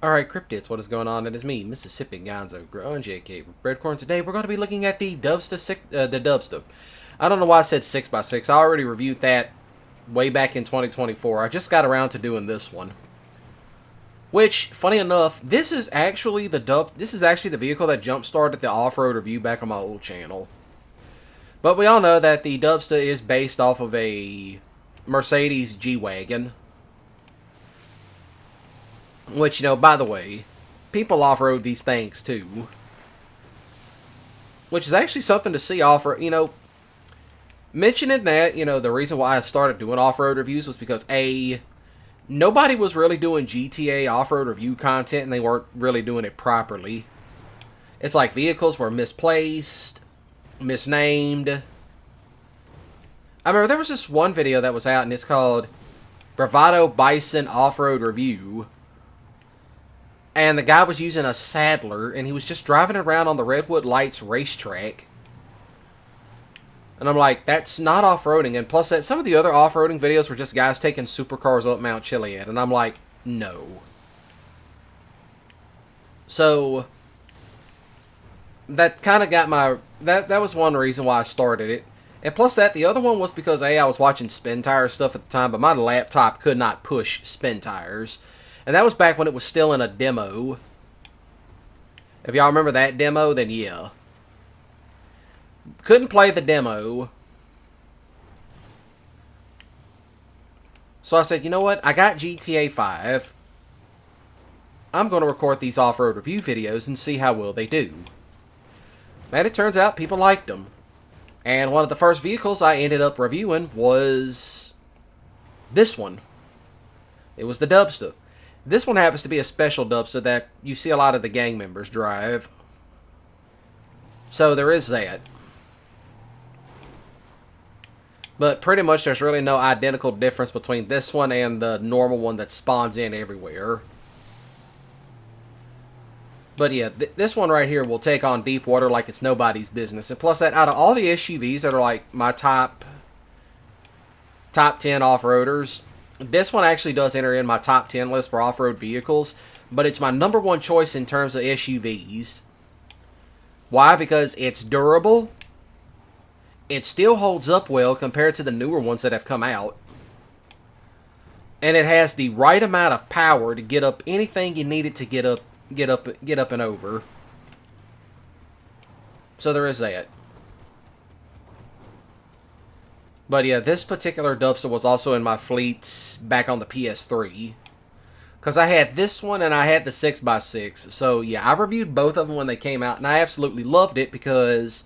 Alright, Cryptids, what is going on? It is me, Mississippi Gonzo, growing JK Breadcorn. Today we're going to be looking at the Dubsta. I don't know why I said 6x6. I already reviewed that way back in 2024. I just got around to doing this one. Which, funny enough, this is actually the vehicle that jump-started the off-road review back on my old channel. But we all know that the Dubsta is based off of a Mercedes G-Wagon. Which, by the way, people off-road these things too. Which is actually something to see off-road, mentioning that, the reason why I started doing off-road reviews was because, A, nobody was really doing GTA off-road review content and they weren't really doing it properly. It's like vehicles were misplaced, misnamed. I remember there was this one video that was out and it's called Bravado Bison Off-Road Review. And the guy was using a Sadler, and he was just driving around on the Redwood Lights racetrack. And I'm like, that's not off-roading. And plus, that some of the other off-roading videos were just guys taking supercars up Mount Chiliad. And I'm like, no. So, that kind of got my... That was one reason why I started it. And plus that, the other one was because, A, I was watching spin tire stuff at the time, but my laptop could not push spin tires. And that was back when it was still in a demo. If y'all remember that demo, then yeah. Couldn't play the demo. So I said, you know what? I got GTA 5. I'm going to record these off-road review videos and see how well they do. And it turns out people liked them. And one of the first vehicles I ended up reviewing was this one. It was the Dubsta. This one happens to be a special Dubsta that you see a lot of the gang members drive. So there is that. But pretty much there's really no identical difference between this one and the normal one that spawns in everywhere. But yeah, this one right here will take on deep water like it's nobody's business. And plus that, out of all the SUVs that are like my top 10 off-roaders, this one actually does enter in my top 10 list for off-road vehicles, but it's my number one choice in terms of SUVs. Why? Because it's durable. It still holds up well compared to the newer ones that have come out. And it has the right amount of power to get up anything you need it to get up and over. So there is that. But yeah, this particular Dubsta was also in my fleets back on the PS3. Because I had this one and I had the 6x6. So yeah, I reviewed both of them when they came out. And I absolutely loved it because,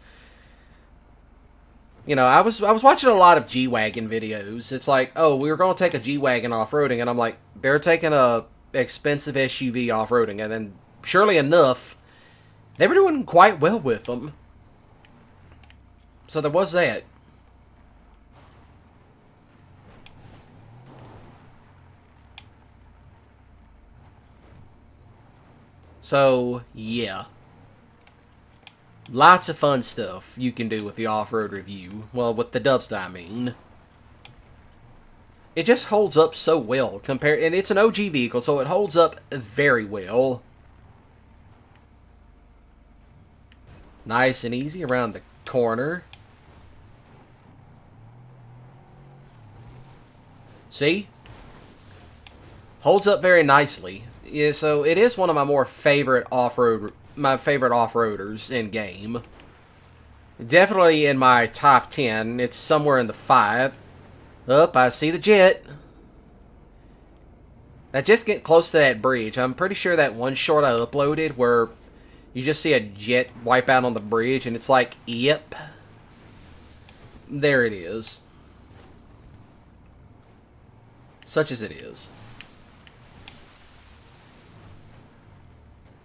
I was watching a lot of G-Wagon videos. It's like, oh, we were going to take a G-Wagon off-roading. And I'm like, they're taking a expensive SUV off-roading. And then, surely enough, they were doing quite well with them. So there was that. So, yeah. Lots of fun stuff you can do with the off-road review. Well, with the Dubsta, I mean. It just holds up so well. And it's an OG vehicle, so it holds up very well. Nice and easy around the corner. See? Holds up very nicely. Yeah, so it is one of my favorite off-roaders in game. Definitely in my top 10. It's somewhere in the 5. Up, I see the jet. Now just get close to that bridge. I'm pretty sure that one short I uploaded where you just see a jet wipe out on the bridge and it's like, yep. There it is. Such as it is.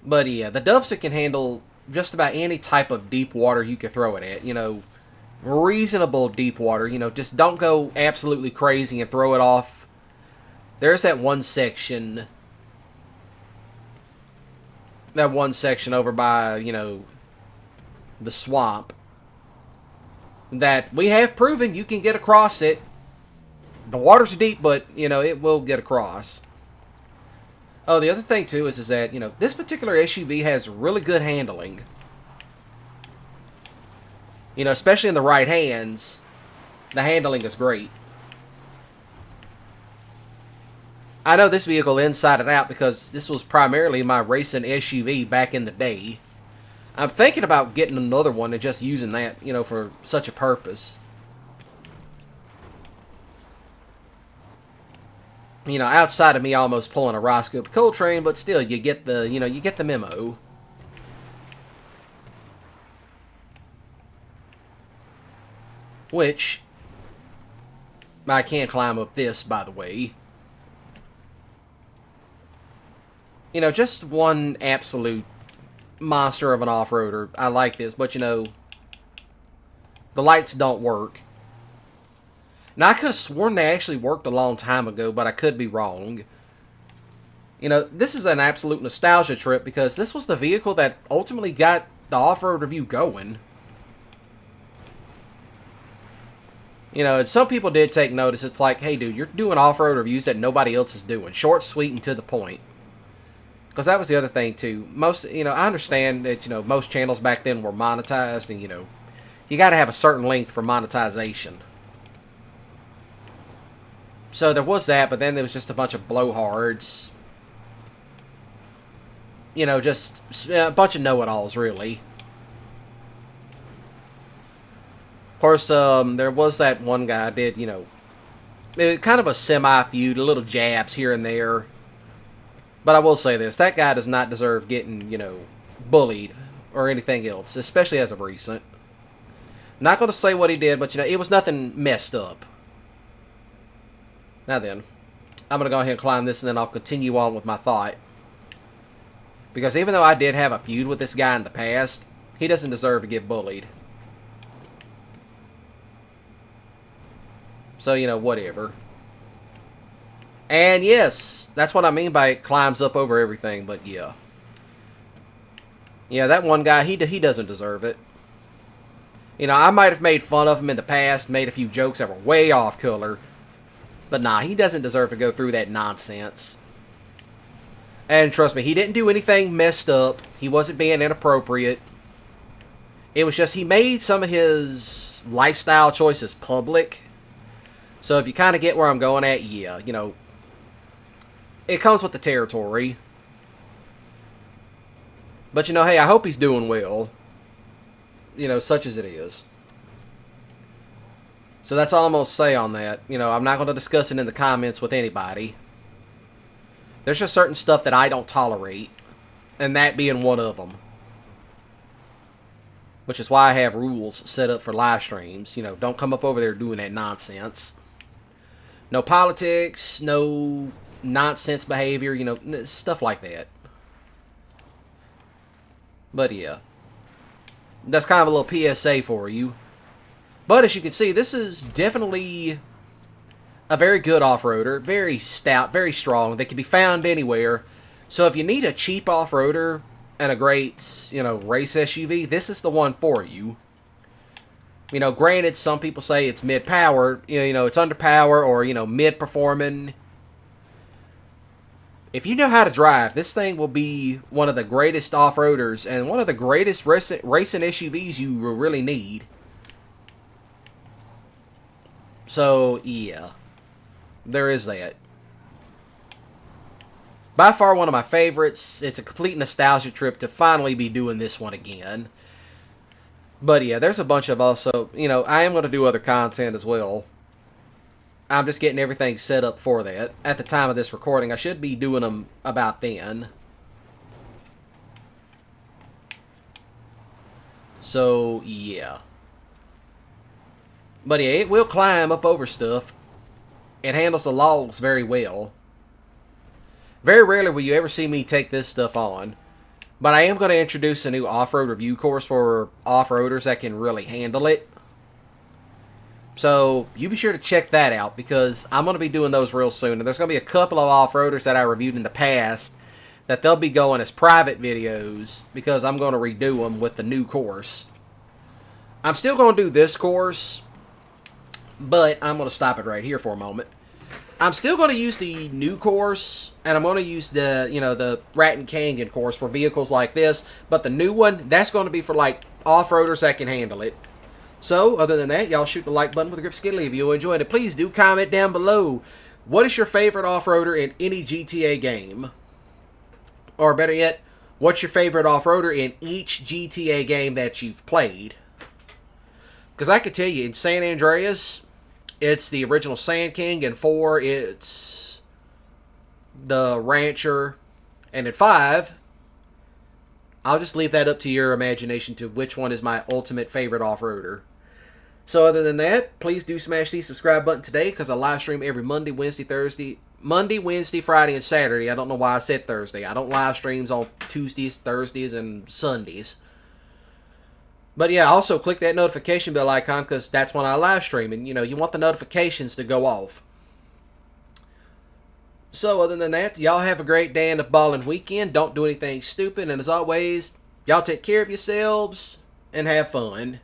But yeah, the Dubsta can handle just about any type of deep water you can throw it at. Reasonable deep water. Just don't go absolutely crazy and throw it off. There's that one section. That one section over by, the swamp. That we have proven you can get across it. The water's deep, but, it will get across. Oh, the other thing too is that, you know, this particular SUV has really good handling. You know, especially in the right hands, the handling is great. I know this vehicle inside and out because this was primarily my racing SUV back in the day. I'm thinking about getting another one and just using that, you know, for such a purpose. You know, outside of me almost pulling a Roscoe Coltrane, but still, you get the, you know, you get the memo. Which, I can climb up this, by the way. You know, just one absolute monster of an off-roader. I like this, but you know, the lights don't work. Now, I could have sworn they actually worked a long time ago, but I could be wrong. You know, this is an absolute nostalgia trip because this was the vehicle that ultimately got the off-road review going. You know, and some people did take notice. It's like, hey, dude, you're doing off-road reviews that nobody else is doing. Short, sweet, and to the point. Because that was the other thing, too. Most, you know, I understand that, you know, most channels back then were monetized, and, you know, you got to have a certain length for monetization. So there was that, but then there was just a bunch of blowhards. You know, just a bunch of know-it-alls, really. Of course, there was that one guy did, you know, kind of a semi-feud, little jabs here and there. But I will say this, that guy does not deserve getting, you know, bullied or anything else, especially as of recent. Not going to say what he did, but, you know, it was nothing messed up. Now then, I'm going to go ahead and climb this, and then I'll continue on with my thought. Because even though I did have a feud with this guy in the past, he doesn't deserve to get bullied. So, you know, whatever. And yes, that's what I mean by it climbs up over everything, but yeah. Yeah, that one guy, he doesn't deserve it. You know, I might have made fun of him in the past, made a few jokes that were way off color. But nah, he doesn't deserve to go through that nonsense. And trust me, he didn't do anything messed up. He wasn't being inappropriate. It was just he made some of his lifestyle choices public. So if you kind of get where I'm going at, yeah, you know, it comes with the territory. But, you know, hey, I hope he's doing well. You know, such as it is. So that's all I'm going to say on that. You know, I'm not going to discuss it in the comments with anybody. There's just certain stuff that I don't tolerate. And that being one of them. Which is why I have rules set up for live streams. You know, don't come up over there doing that nonsense. No politics, no nonsense behavior, you know, stuff like that. But yeah. That's kind of a little PSA for you. But as you can see, this is definitely a very good off-roader. Very stout, very strong. They can be found anywhere. So if you need a cheap off-roader and a great, you know, race SUV, this is the one for you. You know, granted, some people say it's mid-power. You know, it's under-power or, you know, mid-performing. If you know how to drive, this thing will be one of the greatest off-roaders and one of the greatest racing SUVs you will really need. So, yeah. There is that. By far one of my favorites. It's a complete nostalgia trip to finally be doing this one again. But yeah, there's a bunch of also, you know, I am going to do other content as well. I'm just getting everything set up for that. At the time of this recording, I should be doing them about then. So, yeah. But yeah, it will climb up over stuff. It handles the logs very well. Very rarely will you ever see me take this stuff on. But I am going to introduce a new off-road review course for off-roaders that can really handle it. So, you be sure to check that out, because I'm going to be doing those real soon. And there's going to be a couple of off-roaders that I reviewed in the past that they'll be going as private videos, because I'm going to redo them with the new course. I'm still going to do this course, but I'm going to stop it right here for a moment. I'm still going to use the new course, and I'm going to use the, the Rat and Canyon course for vehicles like this. But the new one, that's going to be for, like, off-roaders that can handle it. So, other than that, y'all shoot the like button with a grip skidly if you enjoyed it. Please do comment down below. What is your favorite off-roader in any GTA game? Or better yet, what's your favorite off-roader in each GTA game that you've played? Because I can tell you, in San Andreas, it's the original Sand King. In 4, it's the Rancher. And in 5, I'll just leave that up to your imagination to which one is my ultimate favorite off-roader. So other than that, please do smash the subscribe button today, because I live stream every Monday, Wednesday, Friday, and Saturday. I don't know why I said Thursday. I don't live streams on Tuesdays, Thursdays, and Sundays. But yeah, also click that notification bell icon, because that's when I live stream. And, you want the notifications to go off. So other than that, y'all have a great day and a ballin' weekend. Don't do anything stupid. And as always, y'all take care of yourselves and have fun.